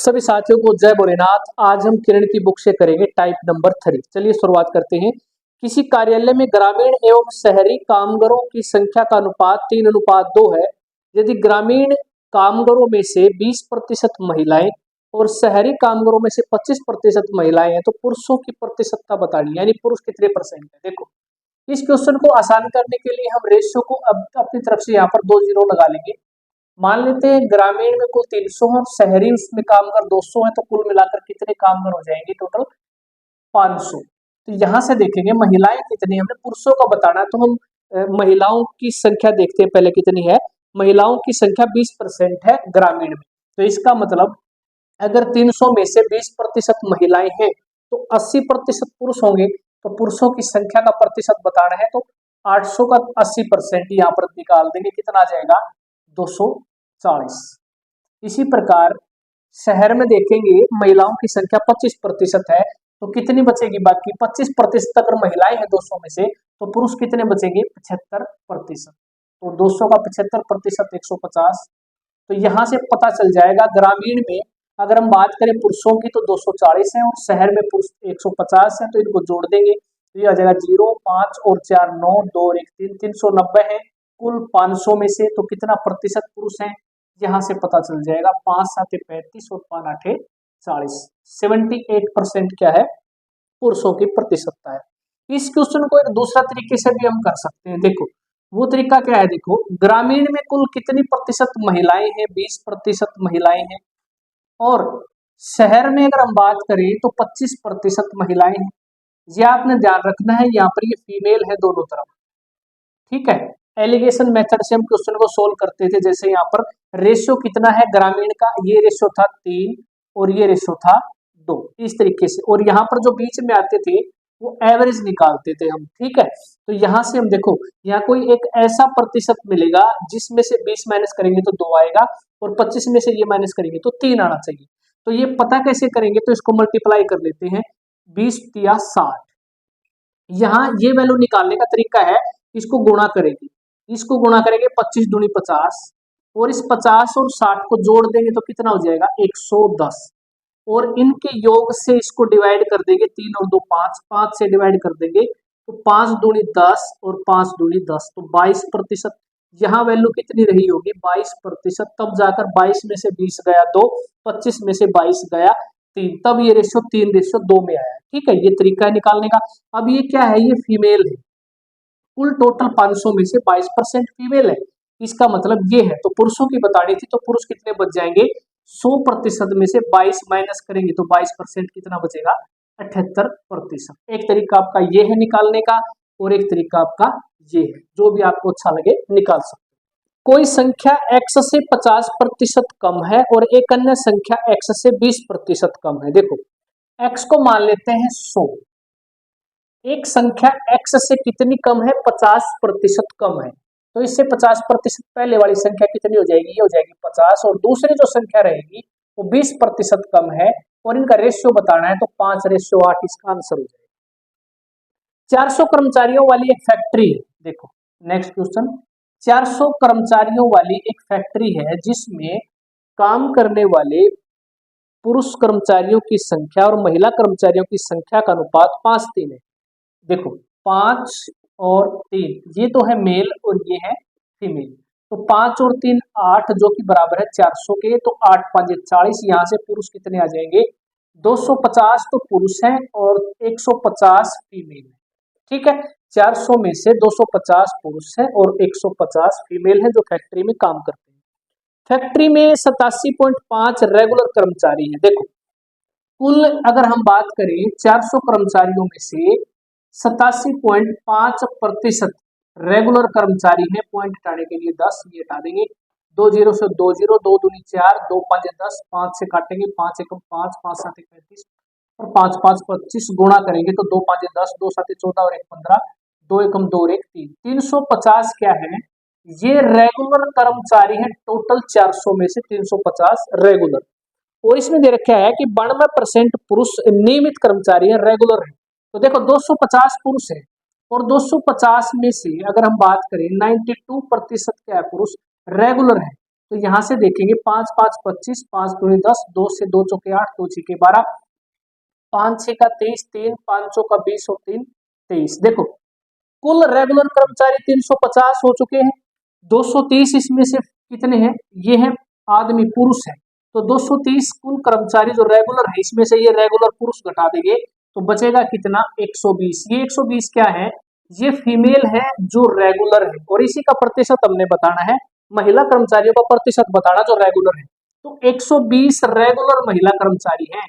सभी साथियों को जय भोलेनाथ। आज हम किरण की बुक से करेंगे टाइप नंबर 3। चलिए शुरुआत करते हैं। किसी कार्यालय में ग्रामीण एवं शहरी कामगारों की संख्या का अनुपात 3:2 है। यदि ग्रामीण कामगारों में से 20% महिलाएं और शहरी कामगारों में से 25% महिलाएं हैं तो पुरुषों की प्रतिशतता बतानी, यानी पुरुष कितने परसेंट है। देखो, इस क्वेश्चन को आसान करने के लिए हम रेशियो को अब अपनी तरफ से यहाँ पर 2 जीरो लगा लेंगे। मान लेते हैं ग्रामीण में कुल 300 है और शहरी उसमें कामगार 200 है, तो कुल मिलाकर कितने कामगार हो जाएंगे, टोटल 500। तो यहाँ से देखेंगे महिलाएं कितनी, हमने पुरुषों का बताना है तो हम महिलाओं की संख्या देखते हैं पहले कितनी है। महिलाओं की संख्या 20% है ग्रामीण में, तो इसका मतलब अगर 300 में से 20% महिलाएं हैं तो 80% पुरुष होंगे। तो पुरुषों की संख्या का प्रतिशत बताना है तो 800 का 80% यहाँ पर निकाल देंगे, कितना आ जाएगा 240। इसी प्रकार शहर में देखेंगे महिलाओं की संख्या 25% है, तो कितनी बचेगी बाकी 25%। अगर महिलाएं हैं 200 में से तो पुरुष कितने बचेंगे 75%। तो 200 का 75% 150। तो यहाँ से पता चल जाएगा ग्रामीण में अगर हम बात करें पुरुषों की तो 240 है और शहर में पुरुष 150 है, तो इनको जोड़ देंगे तो ये आ जाएगा 0, 5 और 4 9, 2 और 1 3, 390 है कुल 500 में से। तो कितना प्रतिशत पुरुष है, यहाँ से पता चल जाएगा 5 7 35 और 5 8 40। 78% क्या है, पुरुषों की प्रतिशतता है। इस क्वेश्चन को एक दूसरा तरीके से भी हम कर सकते हैं। देखो वो तरीका क्या है, देखो ग्रामीण में कुल कितनी प्रतिशत महिलाएं हैं, 20% महिलाएं हैं और शहर में अगर हम बात करें तो 25% महिलाएं हैं। ये आपने ध्यान रखना है, यहाँ पर ये फीमेल है दोनों तरफ, ठीक है। एलिगेशन मेथड से हम क्वेश्चन को सोल्व करते थे। जैसे यहाँ पर रेशियो कितना है ग्रामीण का, ये रेशियो था 3 और ये रेशियो था 2, इस तरीके से। और यहाँ पर जो बीच में आते थे वो एवरेज निकालते थे हम, ठीक है। तो यहाँ से हम देखो यहाँ कोई एक ऐसा प्रतिशत मिलेगा जिसमें से 20 माइनस करेंगे तो 2 आएगा और 25 में से ये माइनस करेंगे तो 3 आना चाहिए। तो ये पता कैसे करेंगे, तो इसको मल्टीप्लाई कर लेते हैं, 20 या 60। यहाँ ये वैल्यू निकालने का तरीका है, इसको गुणा करेंगे, इसको गुणा करेंगे 25 दूनी 50 और इस 50 और 60 को जोड़ देंगे तो कितना हो जाएगा 110 और इनके योग से इसको डिवाइड कर देंगे, 3 और 2 5, 5 से डिवाइड कर देंगे तो 5 दूनी 10 और 5 दूनी 10, तो 22%। यहाँ वैल्यू कितनी रही होगी 22%। तब जाकर 22 में से 20 गया 2, 25 में से 22 गया 3, तब ये रेशियो 3:2 में आया, ठीक है। ये तरीका है निकालने का। अब ये क्या है, ये फीमेल है, कुल टोटल 500 में से 22% फीमेल है, इसका मतलब ये है। तो पुरुषों की बतानी थी तो पुरुष कितने बच जाएंगे, 100% में से 22 माइनस करेंगे तो 22% कितना बचेगा 78%। एक तरीका आपका ये है निकालने का और एक तरीका आपका ये है, जो भी आपको अच्छा लगे निकाल सकते। कोई संख्या x से 50% कम है और एक अन्य संख्या x से 20% कम है। देखो x को मान लेते हैं 100, एक संख्या x से कितनी कम है 50% कम है, तो इससे 50% पहले वाली संख्या कितनी हो जाएगी, ये हो जाएगी 50 और दूसरी जो संख्या रहेगी वो 20% कम है और इनका रेशियो बताना है तो 5:8 इसका आंसर हो जाएगा। 400 कर्मचारियों वाली एक फैक्ट्री है। देखो नेक्स्ट क्वेश्चन, 400 कर्मचारियों वाली एक फैक्ट्री है जिसमें काम करने वाले पुरुष कर्मचारियों की संख्या और महिला कर्मचारियों की संख्या का अनुपात 5:3 है। देखो 5 और 3 ये तो है मेल और ये है फीमेल, तो 5 और 3 8 जो कि बराबर है 400 के, तो 8 5 40। यहाँ से पुरुष कितने आ जाएंगे 250 तो पुरुष हैं और 150 फीमेल है, ठीक है। 400 में से 250 पुरुष है और 150 फीमेल है जो फैक्ट्री में काम करते हैं। फैक्ट्री में 87.5 रेगुलर कर्मचारी है। देखो कुल अगर हम बात करें 400 कर्मचारियों में से 87.5% रेगुलर कर्मचारी है। पॉइंट हटाने के लिए 10 ये हटा देंगे, 2 0 से 2 0, 2 दूनी 4, 2 5 10, 5 से काटेंगे 5 1 5, 5 7 35 और 5 5 25 गुणा करेंगे तो 2 5 10, 2 7 14 और 1 15, 2 1 2 और 1 3, 350 क्या है, ये रेगुलर कर्मचारी है। टोटल 400 में से 350 रेगुलर, और इसमें दे रखा है कि 92% पुरुष नियमित कर्मचारी है, रेगुलर है। तो देखो 250 पुरुष है और 250 में से अगर हम बात करें 92% क्या है पुरुष रेगुलर है, तो यहाँ से देखेंगे 5 5 25, 5 दूनी 10, 2 से 2 चौके 8, 2 6 12, 5 6 का 23, 3 5 चौ का 20 और 3 23। देखो कुल रेगुलर कर्मचारी 350 हो चुके हैं। 230 इसमें से कितने हैं? ये है आदमी, पुरुष है। तो 230 कुल कर्मचारी जो रेगुलर है, इसमें से ये रेगुलर पुरुष घटा देंगे तो बचेगा कितना? 120। ये 120 क्या है? ये फीमेल है जो रेगुलर है, और इसी का प्रतिशत हमने बताना है, महिला कर्मचारियों का प्रतिशत बताना जो रेगुलर है। तो 120 रेगुलर महिला कर्मचारी हैं,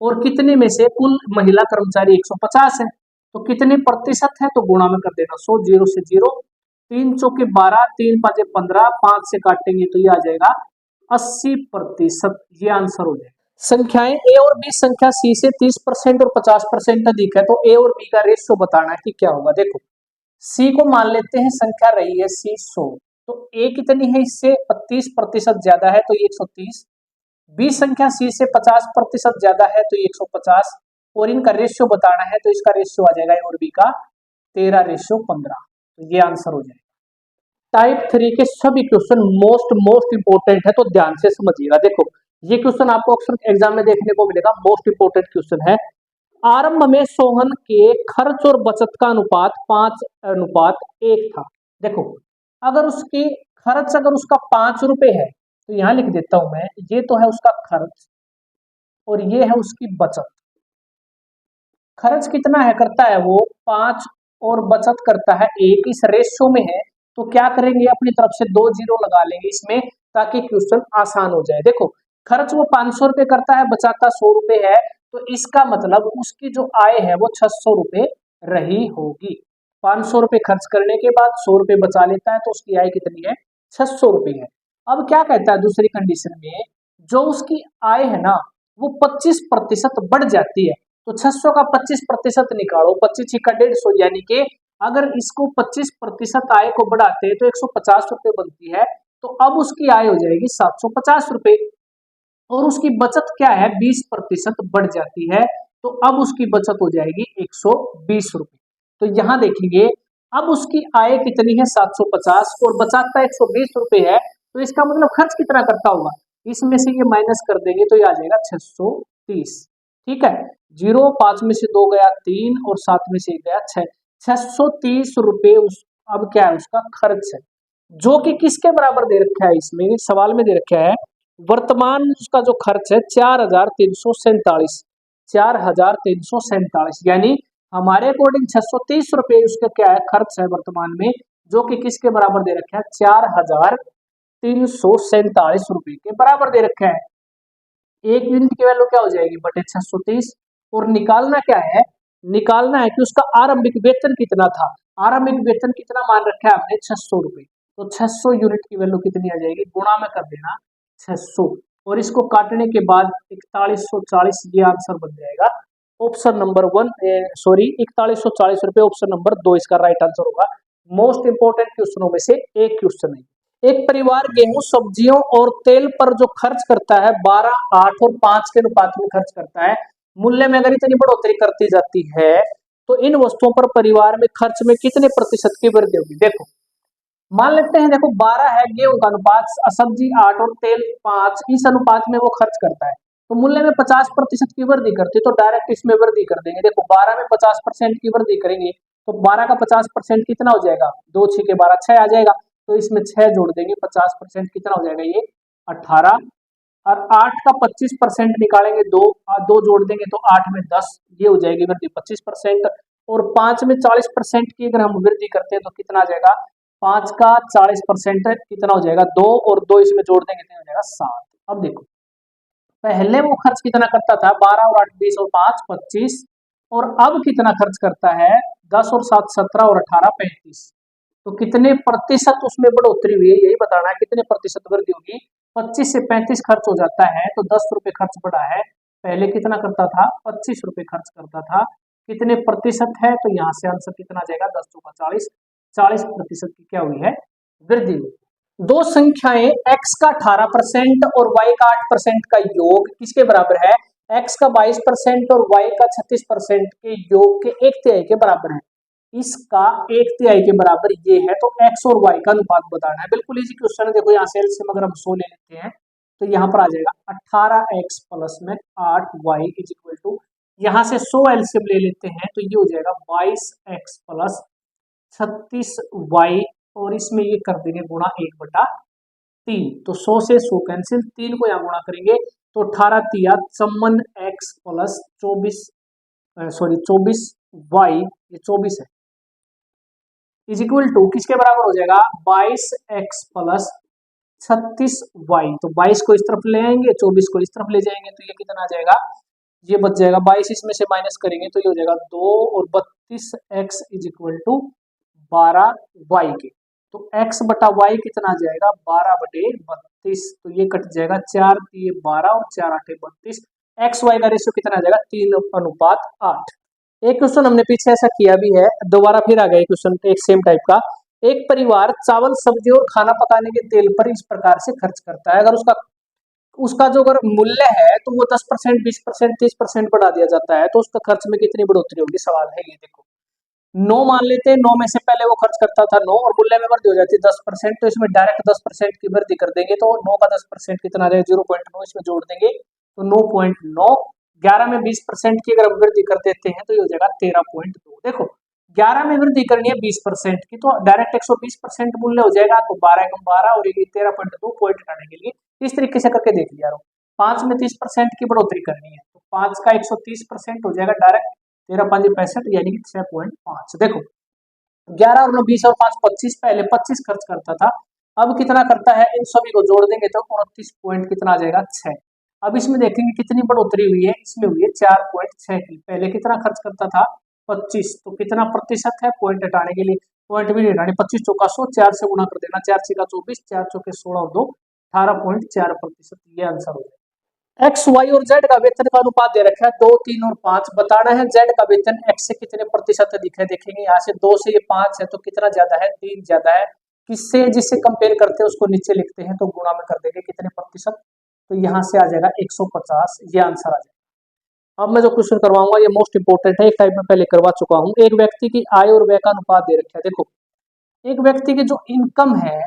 और कितने में से? कुल महिला कर्मचारी 150 है, तो कितने प्रतिशत है? तो गुणा में कर देना 100, 0 से 0, 3 चौके 12, 3 5 15, 5 से काटेंगे तो ये आ जाएगा 80%। ये आंसर हो जाएगा। संख्याएं ए और बी संख्या सी से 30% और 50% अधिक है, तो ए और बी का रेशियो बताना है कि क्या होगा। देखो सी को मान लेते हैं संख्या रही है सी 100, तो ए कितनी है? इससे 30% ज्यादा है तो ये 130। बी संख्या सी से 50% ज्यादा है तो ये 150, और इनका रेशियो बताना है तो इसका रेशियो आ जाएगा ए और बी का 13:15। तो ये आंसर हो जाएगा। टाइप 3 के सभी क्वेश्चन मोस्ट इंपोर्टेंट है, तो ध्यान से समझिएगा। देखो ये क्वेश्चन आपको अक्सर एग्जाम में देखने को मिलेगा, मोस्ट इंपोर्टेंट क्वेश्चन है। आरंभ में सोहन के खर्च और बचत का अनुपात 5:1 था। देखो अगर उसकी खर्च अगर उसका 5 रुपए है, तो यहां लिख देता हूं मैं, ये तो है उसका खर्च और ये है उसकी बचत। खर्च कितना है करता है वो 5, और बचत करता है 1। इस रेशियो में है, तो क्या करेंगे? अपनी तरफ से 2 जीरो लगा लेंगे इसमें, ताकि क्वेश्चन आसान हो जाए। देखो खर्च वो 500 रुपए करता है, बचाता 100 रुपए है, तो इसका मतलब उसकी जो आय है वो 600 रुपए रही होगी। 500 रुपए खर्च करने के बाद 100 रुपए बचा लेता है, तो उसकी आय कितनी है? 600 रुपए है। अब क्या कहता है दूसरी कंडीशन में, जो उसकी आय है ना वो 25% बढ़ जाती है, तो 600 का 25% निकालो, 25 का 150, यानी कि अगर इसको 25% आय को बढ़ाते हैं तो 150 रुपए बनती है, तो अब उसकी आय हो जाएगी 750 रुपए। और उसकी बचत क्या है? 20% बढ़ जाती है, तो अब उसकी बचत हो जाएगी 120 रुपए। तो यहां देखेंगे अब उसकी आय कितनी है? 750, और बचाता 120 रुपए है, तो इसका मतलब खर्च कितना करता होगा? इसमें से ये माइनस कर देंगे तो ये आ जाएगा 630। ठीक है, 0 5 में से 2 गया 3 और 7 में से 1 गया 6, 630 रुपए उस अब क्या है? उसका खर्च है, जो कि किसके बराबर दे रखा है? इसमें सवाल में दे रखा है वर्तमान उसका जो खर्च है 4347, 4347, यानी हमारे अकॉर्डिंग 630 रुपए उसका क्या है? खर्च है वर्तमान में, जो कि किसके बराबर दे रखा है? 4347 रुपए के बराबर दे रखा है। एक यूनिट की वैल्यू क्या हो जाएगी? बटे 630। और निकालना क्या है? निकालना है कि उसका आरंभिक वेतन कितना था। आरंभिक वेतन कितना मान रखा है आपने? 600 रुपए। तो 600 यूनिट की वैल्यू कितनी आ जाएगी? गुणा में कर देना 600, और इसको काटने के बाद 4140, ये आंसर बन जाएगा ऑप्शन नंबर 1, सॉरी 4140 रुपए, ऑप्शन नंबर 2 इसका राइट आंसर होगा। मोस्ट इंपोर्टेंट क्वेश्चनों में से एक क्वेश्चन है। एक परिवार गेहूं, सब्जियों और तेल पर जो खर्च करता है 12, 8 और 5 के अनुपात में खर्च करता है, मूल्य में अगर इतनी बढ़ोतरी करती जाती है तो इन वस्तुओं पर परिवार में खर्च में कितने प्रतिशत की वृद्धि होगी? देखो मान लेते हैं, देखो 12 है गेहूं का अनुपात, सब्जी 8 और तेल 5, इस अनुपात में वो खर्च करता है, तो मूल्य में 50% की वृद्धि करती है, तो डायरेक्ट इसमें वृद्धि कर देंगे। देखो 12 में 50% की वृद्धि करेंगे तो 12 का 50% कितना हो जाएगा? 2 6 के 12, 6 आ जाएगा, तो इसमें 6 जोड़ देंगे, 50% कितना हो जाएगा? ये 18। और 8 का 25% निकालेंगे, 2 जोड़ देंगे तो 8 में 10, ये हो जाएगी वृद्धि 25%। और 5 में 40% की अगर हम वृद्धि करते हैं तो कितना आ जाएगा? 5 का 40% कितना हो जाएगा? 2, और 2 इसमें जोड़ देंगे कितना हो जाएगा? 7। अब देखो पहले वो खर्च कितना करता था? 12 और 8 20 और 5 25, और अब कितना खर्च करता है? 10 और 7 17 और 18 35। तो कितने प्रतिशत उसमें बढ़ोतरी हुई है, यही बताना है कितने प्रतिशत वृद्धि होगी। 25 से 35 खर्च हो जाता है, तो 10 रुपए खर्च बढ़ा है। पहले कितना करता था? 25 रुपए खर्च करता था। कितने प्रतिशत है? तो यहाँ से आंसर कितना आ जाएगा? 10 चौका 40, 40% की क्या हुई है? वृद्धि हुई। दो संख्याएं x का 18% और y का 8% का योग किसके बराबर है? x का 22% और y का 36% के योग के 1/3 के बराबर है। इसका 1/3 के बराबर ये है, तो x और y का अनुपात बताना है। बिल्कुल इजी क्वेश्चन है। देखो यहाँ से एलसीएम अगर हम 100 ले लेते हैं तो यहाँ पर आ जाएगा 18x प्लस में 8y इज इक्वल टू, यहाँ से 100 एलसीएम ले लेते हैं तो ये हो जाएगा 22x प्लस 36y, और इसमें ये कर देंगे गुणा 1/3। तो 100 से 100 कैंसिल, 3 को यहाँ गुणा करेंगे तो 18 तिया 54x प्लस 24y, ये 24 है, इज इक्वल टू किसके बराबर हो जाएगा 22x प्लस 36y। तो 22 को इस तरफ ले आएंगे, 24 को इस तरफ ले जाएंगे, तो ये कितना आ जाएगा, ये बच जाएगा 22, इसमें से माइनस करेंगे तो ये हो जाएगा 2 और 32x is equal to 12y के। तो x बटा y कितना आ जाएगा 12/32, तो ये कट जाएगा 4 3 12 और 4 8 32। एक्स वाई का रेशियो कितना आ जाएगा 3:8। एक क्वेश्चन हमने पीछे ऐसा किया भी है, दोबारा फिर आ गया क्वेश्चन एक सेम टाइप का। एक परिवार चावल सब्जी और खाना पकाने के तेल पर इस प्रकार से खर्च करता है, अगर उसका उसका जो अगर मूल्य है तो वो 10%, 20%, 30% बढ़ा दिया जाता है, तो उसका खर्च में कितनी बढ़ोतरी होगी, सवाल है ये। देखो 9 मान लेते हैं, 9 में से पहले वो खर्च करता था 9 और मूल्य में वृद्धि हो जाती है 10%, तो इसमें डायरेक्ट 10% की वृद्धि कर देंगे, तो 9 का 10% कितना आ जाएगा 0.9, इसमें जोड़ देंगे तो 9.9। 11 में 20% की अगर हम वृद्धि कर देते हैं तो ये हो जाएगा 13.2। देखो 11 में वृद्धि करनी है 20% की, तो डायरेक्ट 120% मूल्य हो जाएगा, तो 12 × 12 और ये 13.2 पॉइंट हटाने के लिए इस तरीके से करके देख लिया। 5 में 30% की बढ़ोतरी करनी है, तो 5 का 130% हो जाएगा डायरेक्ट 13 5 65, यानी कि 6.5। देखो 11 और 9 20 और 5 25, पहले 25 खर्च करता था, अब कितना करता है, इन सभी को जोड़ देंगे तो 29 पॉइंट कितना आ जाएगा 6। अब इसमें देखेंगे कितनी बढ़ोतरी हुई है, इसमें हुई है 4.6 की। पहले कितना खर्च करता था 25, तो कितना प्रतिशत है, पॉइंट हटाने के लिए पॉइंट भी नहीं हटाने, 25 चौका 100, 4 से गुणा कर देना, 4 6 24, 4 चौके 16 और 2 18.4%, ये आंसर हो जाएगा। एक्स वाई और जेड का वेतन का अनुपात दे रखा है 2 3 और 5, बताना है जेड का वेतन एक्स से कितने प्रतिशत अधिक है। देखेंगे यहाँ से 2 से ये 5 है तो कितना ज्यादा है, 3 ज्यादा है। किससे, जिससे कंपेयर करते हैं उसको नीचे लिखते हैं, तो गुणा में कर देंगे कितने प्रतिशत, तो यहाँ से आ जाएगा 150, ये आंसर आ जाएगा। अब मैं जो क्वेश्चन करवाऊंगा ये मोस्ट इंपोर्टेंट है, एक टाइप में पहले करवा चुका हूँ। एक व्यक्ति की आय और व्यय का अनुपात दे रखा है। देखो एक व्यक्ति की जो इनकम है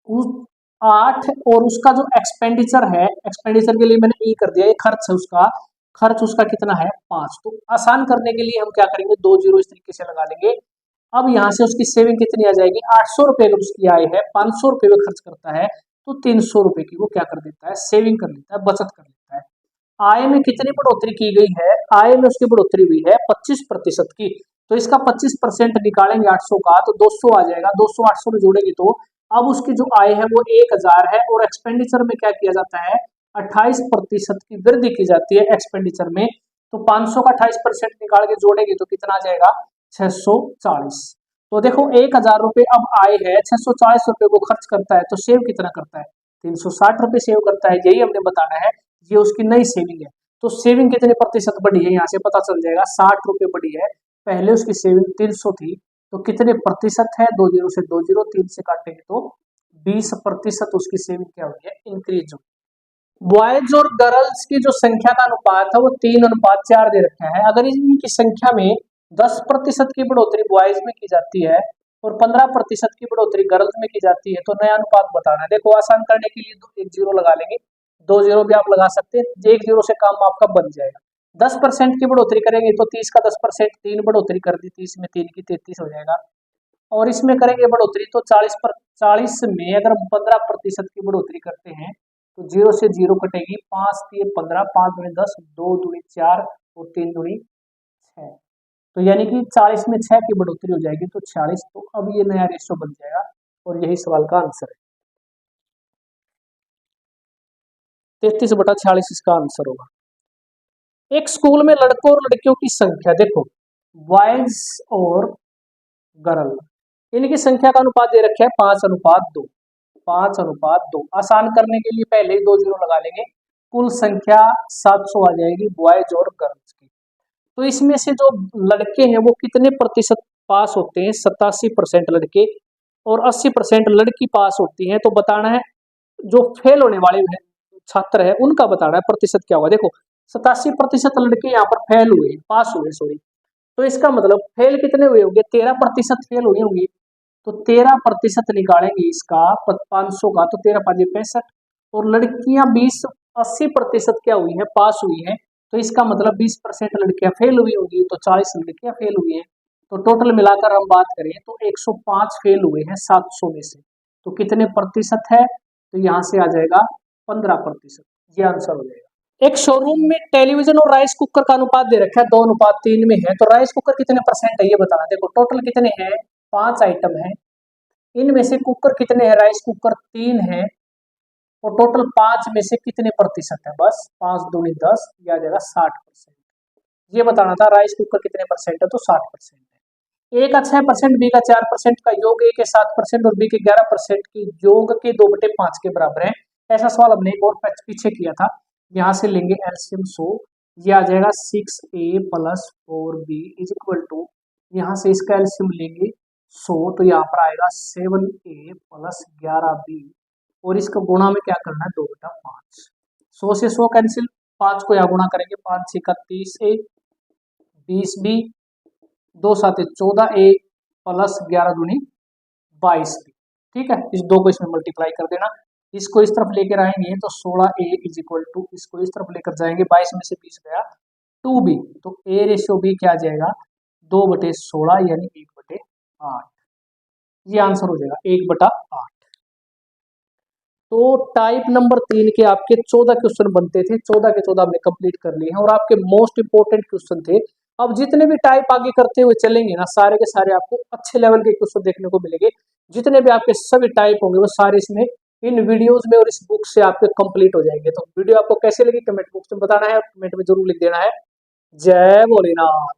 उस 8 और उसका जो एक्सपेंडिचर है, एक्सपेंडिचर के लिए मैंने ई कर दिया, ये खर्च है उसका, खर्च उसका कितना है 5। तो आसान करने के लिए हम क्या करेंगे, 2 जीरो इस तरीके से लगा लेंगे। अब यहाँ से उसकी सेविंग कितनी आ जाएगी, 800 रुपए अगर उसकी आय है, 500 रुपए वो खर्च करता है, तो 300 रुपए की वो क्या कर देता है, सेविंग कर लेता है, बचत कर लेता है। आय में कितनी बढ़ोतरी की गई है, आय में उसकी बढ़ोतरी हुई है 25% की, तो इसका 25% निकालेंगे 800 का, तो 200 आ जाएगा। 200 800 में जोड़ेंगे तो अब उसकी जो आय है वो 1000 है, और एक्सपेंडिचर में क्या किया जाता है 28% की वृद्धि की जाती है एक्सपेंडिचर में, तो 500 का 28% निकाल के जोड़ेंगे तो कितना आ जाएगा 640। तो देखो 1000 रुपए अब आय है, 640 रुपए को खर्च करता है, तो सेव कितना करता है 360 रुपए सेव करता है, यही हमने बताना है। ये उसकी नई सेविंग है, तो सेविंग कितने प्रतिशत बढ़ी है यहाँ से पता चल जाएगा, 60 रुपए बढ़ी है। पहले उसकी सेविंग 300 थी, तो कितने प्रतिशत है, 2 जीरो से 2 जीरो 3 से काटेंगे तो 20% उसकी सेविंग क्या हुई है, इंक्रीज हुई। बॉयज और गर्ल्स की जो संख्या का अनुपात है वो 3:4 दे रखा है। अगर इनकी संख्या में 10% की बढ़ोतरी बॉयज में की जाती है और 15% की बढ़ोतरी गर्ल्स में की जाती है, तो नया अनुपात बताना है। देखो आसान करने के लिए 1 जीरो लगा लेंगे, 2 जीरो भी आप लगा सकते हैं, 1 जीरो से काम आपका बन जाएगा। 10% की बढ़ोतरी करेंगे तो 30 का 10%, 3 बढ़ोतरी कर दी, 30 में 3 की 33 हो जाएगा। और इसमें करेंगे बढ़ोतरी तो 40 में अगर हम 15% की बढ़ोतरी करते हैं तो 0 से 0 कटेगी, 5 3 15, 5 दूनी 10, 2 दूनी 4 और 3 दूनी 6, तो यानी कि 40 में 6 की बढ़ोतरी हो जाएगी तो 46। तो अब ये नया रेशियो बन जाएगा और यही सवाल का आंसर है, 33/46 इसका आंसर होगा। एक स्कूल में लड़कों और लड़कियों की संख्या, देखो बॉयज और गर्ल, इनकी संख्या का अनुपात दे रखा है 5:2, 5:2। आसान करने के लिए पहले ही 2 जीरो लगा लेंगे, कुल संख्या 700 आ जाएगी बॉयज और गर्ल्स की। तो इसमें से जो लड़के हैं वो कितने प्रतिशत पास होते हैं, 87% लड़के और 80% लड़की पास होती हैं। तो बताना है जो फेल होने वाले छात्र है उनका बताना है प्रतिशत क्या होगा। देखो 87% लड़के यहाँ पर फेल हुए, पास हुए सॉरी, तो इसका मतलब फेल कितने हुए होंगे, 13% फेल हुई होंगी। तो 13% निकालेंगे इसका 500 का, तो 13×5 = 65। और लड़कियां 80% क्या हुई है, पास हुई है। तो इसका मतलब 20% लड़कियां फेल हुई होंगी, तो 40 लड़कियां फेल हुई है। तो टोटल मिलाकर हम बात करें तो 105 फेल हुए हैं 700 में से। तो कितने प्रतिशत है, तो यहाँ से आ जाएगा 15%। ये आंसर हो जाएगा। एक शोरूम में टेलीविजन और राइस कुकर का अनुपात दे रखा है 2:3 में है। तो राइस कुकर कितने परसेंट है ये बताना। देखो टोटल कितने हैं, 5 आइटम है। इनमें से कुकर कितने हैं, राइस कुकर 3 है। और टोटल 5 में से कितने प्रतिशत है, बस 5 दूनी 10, ये आ जाएगा 60%। ये बताना था राइस कुकर कितने परसेंट है, तो 60% है। ए का 6%, बी का 4% का योग, ए के 7% और बी के 11% की योग के 2/5 के बराबर है। ऐसा सवाल हमने एक और पीछे किया था। यहाँ से लेंगे एलसीएम 100, ये आ जाएगा 6a + 4b = यहाँ से इसका एलसीएम लेंगे 100, तो यहाँ पर आएगा 7a + 11b और इसका गुणा में क्या करना है, 2/5। 100 से 100 कैंसिल, 5 को यहाँ गुणा करेंगे, 5 6 = 30a, 20b, 2 7 14a + 11 दूनी 22b। ठीक है, इस 2 को इसमें मल्टीप्लाई कर देना। इसको इस तरफ लेकर आएंगे तो 16a = इसको इस तरफ लेकर जाएंगे, 22 में से 20 गया 2b, तो a/b क्या आ जाएगा, 2/16 यानी 1/8। ये आंसर हो जाएगा 1/8। तो टाइप नंबर 3 के आपके 14 क्वेश्चन बनते थे, 14 के 14 हमने कंप्लीट कर लिए हैं और आपके मोस्ट इंपोर्टेंट क्वेश्चन थे। अब जितने भी टाइप आगे करते हुए चलेंगे ना, सारे के सारे आपको अच्छे लेवल के क्वेश्चन देखने को मिलेंगे। जितने भी आपके सभी टाइप होंगे वो सारे इसमें इन वीडियोस में और इस बुक से आपके कंप्लीट हो जाएंगे। तो वीडियो आपको कैसे लगी कमेंट बॉक्स में बताना है, कमेंट में जरूर लिख देना है। जय भोलेनाथ।